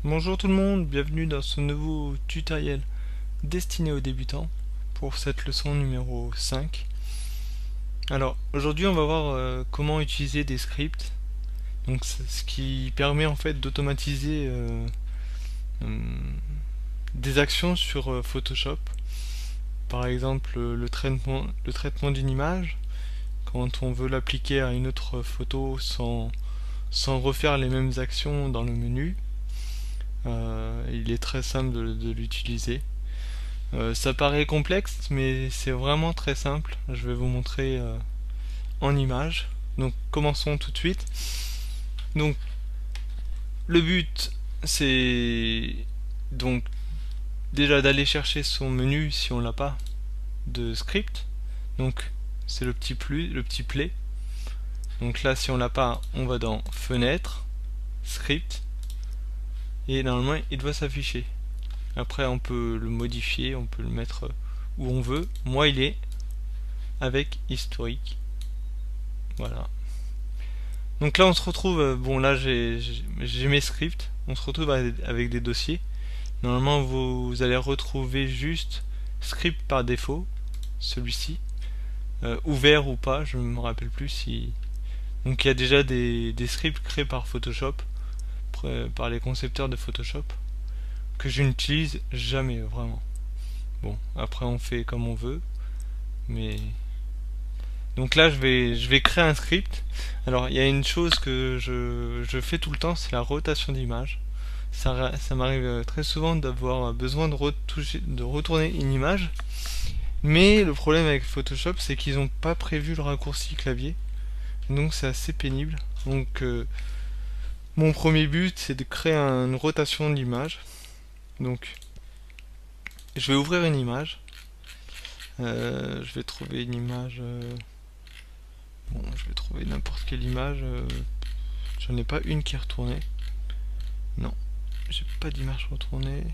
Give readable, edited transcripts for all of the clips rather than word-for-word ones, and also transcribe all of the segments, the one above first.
Bonjour tout le monde, bienvenue dans ce nouveau tutoriel destiné aux débutants pour cette leçon numéro 5. Alors aujourd'hui on va voir comment utiliser des scripts, donc ce qui permet en fait d'automatiser hum, des actions sur Photoshop. Par exemple le traitement d'une image, quand on veut l'appliquer à une autre photo sans refaire les mêmes actions dans le menu. Il est très simple de l'utiliser. Ça paraît complexe, mais c'est vraiment très simple. Je vais vous montrer en image. Donc commençons tout de suite. Donc le but c'est donc déjà d'aller chercher son menu si on l'a pas de script. Donc c'est le petit plus, le petit play. Donc là si on l'a pas, on va dans fenêtre, script et normalement il doit s'afficher. Après on peut le modifier, on peut le mettre où on veut. Moi il est avec historique. Voilà. Donc là on se retrouve, bon là j'ai mes scripts, on se retrouve avec des dossiers. Normalement vous allez retrouver juste script par défaut, celui-ci, ouvert ou pas, je ne me rappelle plus si... Donc il y a déjà des scripts créés par Photoshop, par les concepteurs de Photoshop, que je n'utilise jamais vraiment. Bon, après on fait comme on veut, mais... Donc là je vais créer un script. Alors il y a une chose que je fais tout le temps, c'est la rotation d'image. Ça m'arrive très souvent d'avoir besoin de retourner une image. Mais le problème avec Photoshop, c'est qu'ils n'ont pas prévu le raccourci clavier. Donc c'est assez pénible. Donc mon premier but, c'est de créer une rotation d'image. Donc je vais ouvrir une image. Je vais trouver une image... bon, je vais trouver n'importe quelle image. J'en ai pas une qui est retournée. Non, j'ai pas d'image retournée.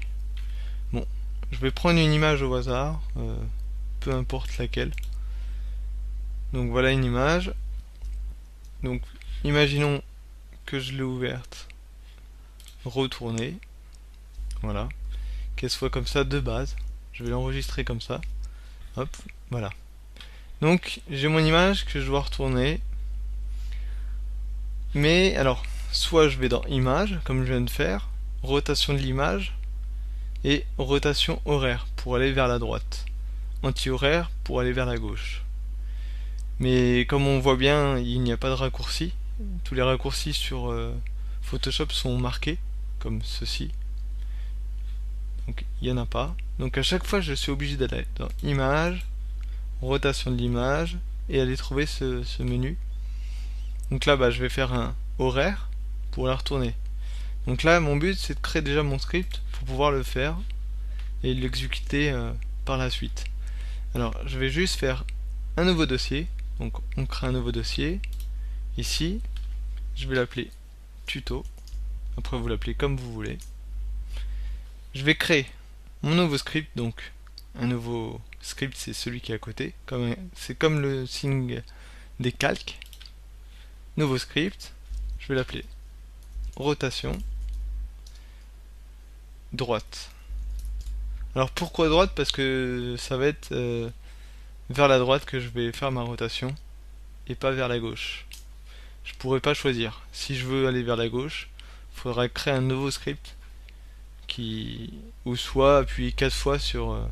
Bon, je vais prendre une image au hasard, peu importe laquelle. Donc voilà une image. Donc imaginons que je l'ai ouverte, retournée, voilà, qu'elle soit comme ça de base. Je vais l'enregistrer comme ça. Hop, voilà. Donc j'ai mon image que je dois retourner. Mais alors, soit je vais dans image, comme je viens de faire, rotation de l'image, et rotation horaire pour aller vers la droite, anti-horaire pour aller vers la gauche. Mais comme on voit bien, il n'y a pas de raccourci. Tous les raccourcis sur Photoshop sont marqués, comme ceci. Donc il n'y en a pas. Donc à chaque fois, je suis obligé d'aller dans Image, rotation de l'image, et aller trouver ce menu. Donc là, je vais faire un horaire pour la retourner. Donc là, mon but, c'est de créer déjà mon script pour pouvoir le faire et l'exécuter par la suite. Alors, je vais juste faire un nouveau dossier. Donc, on crée un nouveau dossier. Ici, je vais l'appeler tuto. Après, vous l'appelez comme vous voulez. Je vais créer mon nouveau script. Donc, un nouveau script, c'est celui qui est à côté. C'est comme le signe des calques. Nouveau script. Je vais l'appeler rotation droite. Alors, pourquoi droite? Parce que ça va être vers la droite que je vais faire ma rotation et pas vers la gauche. Je pourrais pas choisir. Si je veux aller vers la gauche, il faudra créer un nouveau script ou soit appuyer 4 fois sur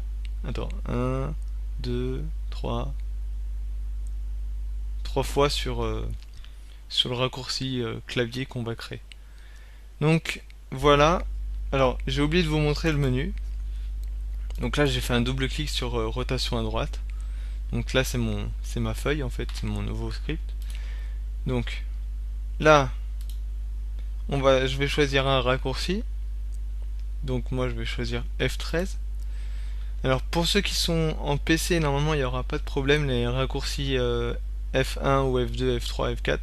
attends, 1 2 3 fois sur le raccourci clavier qu'on va créer. Donc voilà. Alors, j'ai oublié de vous montrer le menu. Donc là, j'ai fait un double clic sur rotation à droite. Donc là, c'est ma feuille en fait, c'est mon nouveau script. Donc là, je vais choisir un raccourci. Donc moi, je vais choisir F13. Alors pour ceux qui sont en PC, normalement, il n'y aura pas de problème. Les raccourcis F1 ou F2, F3, F4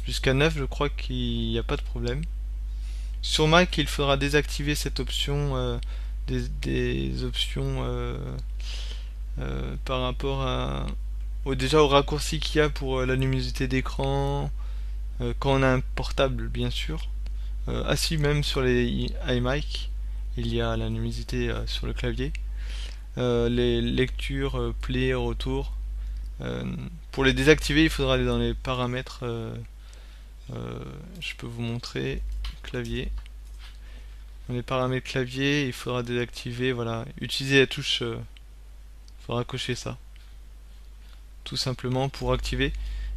jusqu'à 9, je crois qu'il n'y a pas de problème. Sur Mac, il faudra désactiver cette option, des options par rapport déjà au raccourci qu'il y a pour la luminosité d'écran, quand on a un portable bien sûr. assis même sur les iMac, il y a la luminosité sur le clavier. Les lectures, play, retour. Pour les désactiver, il faudra aller dans les paramètres. Je peux vous montrer clavier. Dans les paramètres clavier, il faudra désactiver. Voilà, utiliser la touche. Il faudra cocher ça, tout simplement pour activer.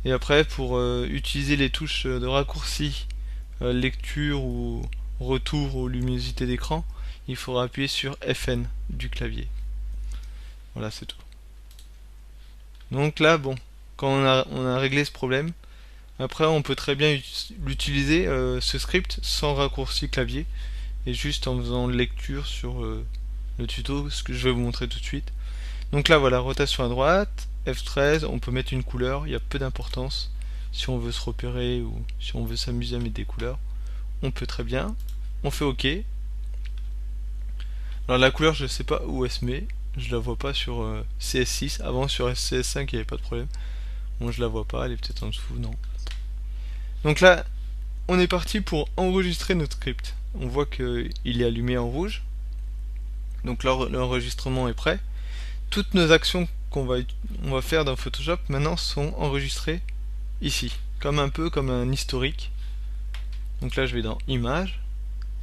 Et après, pour utiliser les touches de raccourci, lecture ou retour ou luminosité d'écran, il faudra appuyer sur FN du clavier. Voilà, c'est tout. Donc là, bon, quand on a réglé ce problème, après on peut très bien l'utiliser, ce script, sans raccourci clavier, et juste en faisant lecture sur le tuto, ce que je vais vous montrer tout de suite. Donc là, voilà, rotation à droite, F13, on peut mettre une couleur, il y a peu d'importance. Si on veut se repérer ou si on veut s'amuser à mettre des couleurs, on peut très bien. On fait OK. Alors la couleur, je ne sais pas où elle se met. Je la vois pas sur CS6. Avant sur CS5, il n'y avait pas de problème. Bon, je la vois pas, elle est peut-être en dessous, non. Donc là, on est parti pour enregistrer notre script. On voit qu'il est allumé en rouge. Donc l'enregistrement est prêt. Toutes nos actions on va faire dans Photoshop maintenant sont enregistrées ici, comme un peu comme un historique. Donc là je vais dans Images,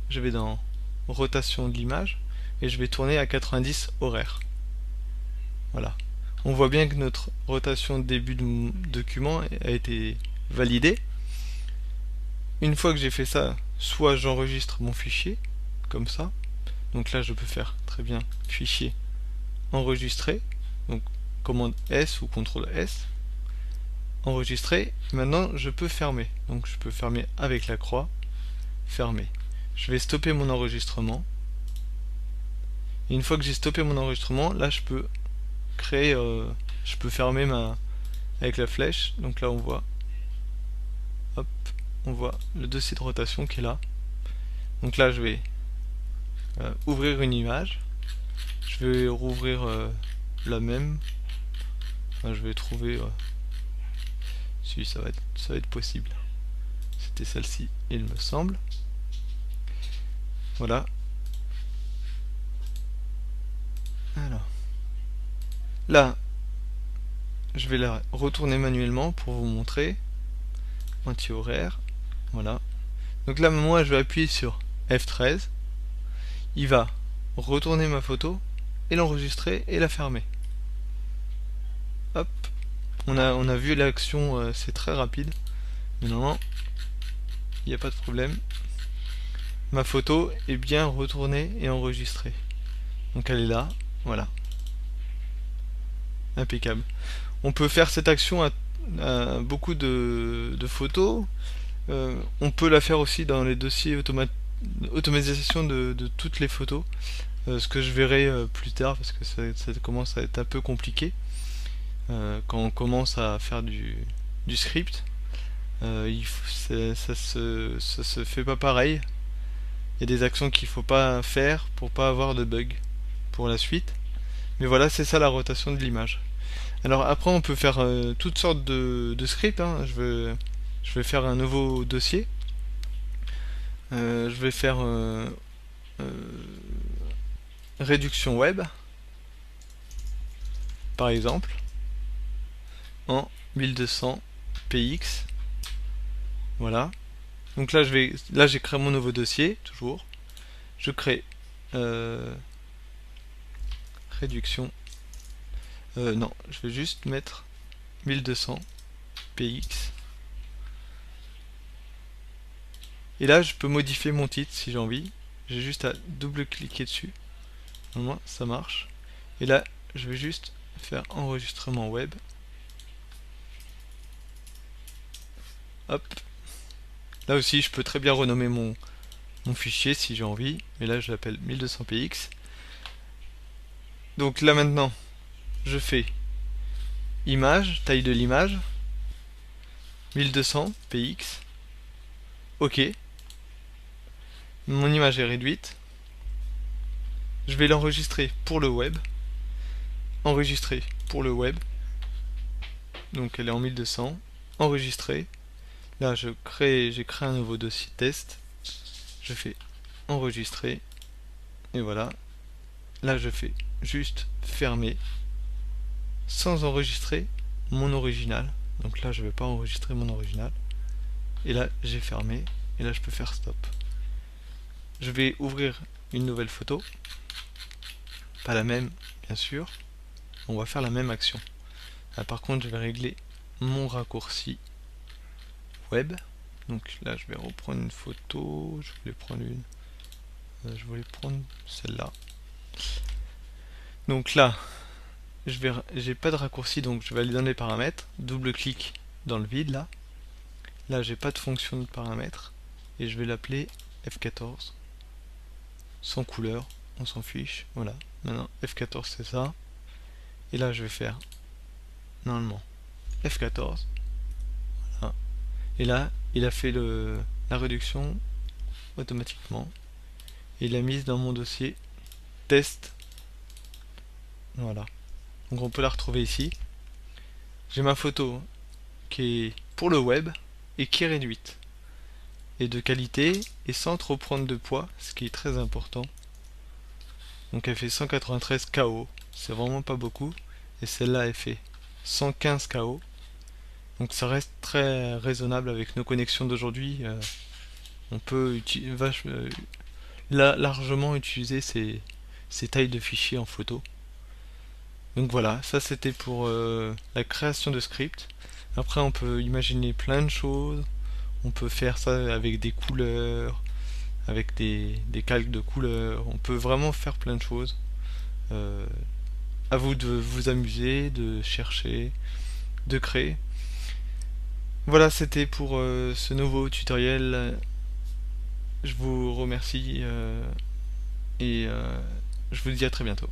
je vais dans Rotation de l'image et je vais tourner à 90 horaires. Voilà. On voit bien que notre rotation de début de document a été validée. Une fois que j'ai fait ça, soit j'enregistre mon fichier, comme ça. Donc là je peux faire très bien fichier enregistrer, donc commande S ou CTRL S, enregistrer. Maintenant je peux fermer, donc je peux fermer avec la croix, fermer. Je vais stopper mon enregistrement. Et une fois que j'ai stoppé mon enregistrement, là je peux créer, je peux fermer avec la flèche. Donc là on voit, hop, on voit le dossier de rotation qui est là. Donc là je vais ouvrir une image. Je vais rouvrir la même. Enfin, je vais trouver si ça va être possible. C'était celle-ci, il me semble. Voilà. Alors là, je vais la retourner manuellement pour vous montrer. Anti-horaire. Voilà. Donc là, moi, je vais appuyer sur F13. Il va retourner ma photo et l'enregistrer et la fermer. Hop. On a vu l'action, c'est très rapide. Mais normalement, il n'y a pas de problème. Ma photo est bien retournée et enregistrée. Donc elle est là, voilà. Impeccable. On peut faire cette action à beaucoup de photos. On peut la faire aussi dans les dossiers automatisation de toutes les photos. Ce que je verrai plus tard parce que ça commence à être un peu compliqué. Quand on commence à faire du script, ça se fait pas pareil. Il y a des actions qu'il faut pas faire pour pas avoir de bug pour la suite. Mais voilà, c'est ça la rotation de l'image. Alors après on peut faire toutes sortes de scripts, hein. Je vais faire un nouveau dossier. Je vais faire réduction web, par exemple, en 1200 px. Voilà. Donc là j'ai créé mon nouveau dossier, toujours. Je crée réduction. Non, je vais juste mettre 1200 px. Et là je peux modifier mon titre si j'ai envie. J'ai juste à double-cliquer dessus. Normalement ça marche. Et là je vais juste faire enregistrement web. Hop. Là aussi je peux très bien renommer mon fichier si j'ai envie. Mais là je l'appelle 1200 px. Donc là maintenant je fais image, taille de l'image, 1200 px. OK. Mon image est réduite. Je vais l'enregistrer pour le web. Enregistrer pour le web. Donc elle est en 1200. Enregistrer. Là j'ai créé un nouveau dossier test. je fais enregistrer, et voilà. Là je fais juste fermer, sans enregistrer mon original. Donc là je ne vais pas enregistrer mon original. Et là j'ai fermé, et là je peux faire stop. Je vais ouvrir une nouvelle photo, pas la même bien sûr, on va faire la même action. Là, par contre je vais régler mon raccourci web. Donc là je vais reprendre une photo, je voulais prendre celle-là. Donc là j'ai pas de raccourci, donc je vais aller dans les paramètres, double clic dans le vide là. Là j'ai pas de fonction de paramètres et je vais l'appeler F14 sans couleur, on s'en fiche. Voilà, maintenant F14 c'est ça, et là je vais faire normalement F14, voilà. Et là il a fait la réduction automatiquement et il l'a mise dans mon dossier test. Voilà, donc on peut la retrouver ici. J'ai ma photo qui est pour le web et qui est réduite et de qualité et sans trop prendre de poids, ce qui est très important. Donc elle fait 193 KO, c'est vraiment pas beaucoup, et celle-là elle fait 115 KO, donc ça reste très raisonnable avec nos connexions d'aujourd'hui. On peut largement utiliser ces tailles de fichiers en photo. Donc voilà, ça c'était pour la création de scripts. Après on peut imaginer plein de choses, on peut faire ça avec des couleurs, avec des calques de couleurs, on peut vraiment faire plein de choses. À vous de vous amuser, de chercher, de créer. Voilà, c'était pour ce nouveau tutoriel. Je vous remercie et je vous dis à très bientôt.